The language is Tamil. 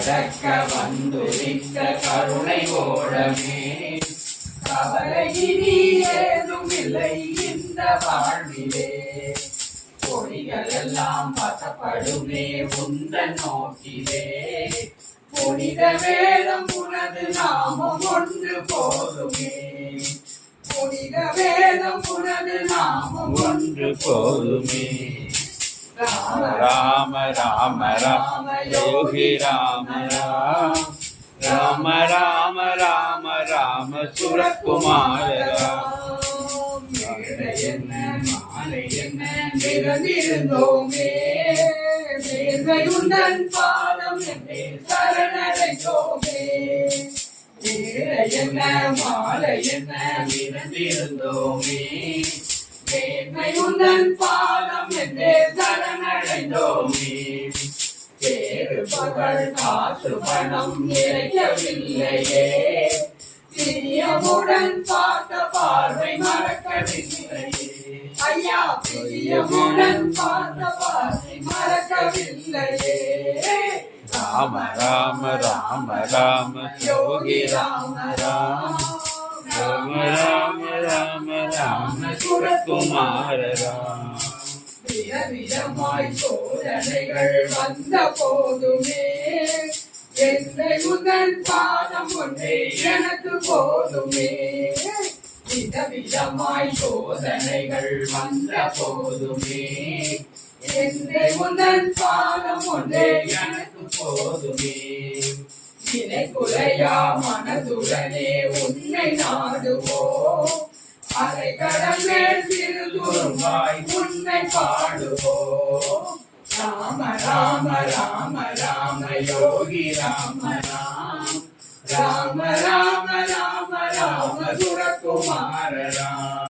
கடக்க வந்துரித்த கருணை ஓடமே கவலை இனி ஏதும் இல்லை இந்த வாழ்விலே பொடிகள் எல்லாம் பசப்படுமே உந்தன் நோக்கிலே புனித வேதம் உனது நாமம் ஒன்று போதுமே புனித வேதம் உனது நாமம் ஒன்று போதுமே ராம ராம ராம ராம யோகி ராம ராம ராம ராம ராம ராம சுரகுமார என்ன மாலை என்ன நிறந்திருந்தோமே உந்தன் பாதம் என்னை சரணடைந்தோமே என்ன மாலை என்ன நிறந்திருந்தோமே உந்தன் பாதம் என்னை சரணடைந்தோமே பேரு பகல் காசு பணம் இறைக்கவில்லையே பிரியமுடன் பார்த்த பார்வை மறக்கவில்லையே ஐயா பிரியமுடன் பார்த்த பார்வை மறக்கவில்லையே ராம ராம ராம ராம யோகி ராம ராம ராம ராம ராம ராம சுரகுமார ராம விதவிதமாய் சோதனைகள் வந்த போதுமே என்னை உந்தன் பாதம் ஒன்றே எனக்கு போதுமே விதவிதமாய் சோதனைகள் வந்த போதுமே என்னை உந்தன் பாதம் ஒன்றே எனக்கு போதுமே இணை குலையா மனதுடனே உன்னை நாடுவோம் அதை கடல் மேல் சிறு துருவாய் உன்னை பாடுவோம் ராம ராம ராம ராம யோகி ராம ராம ராம ராம ராம ராம சுரகுமார ராம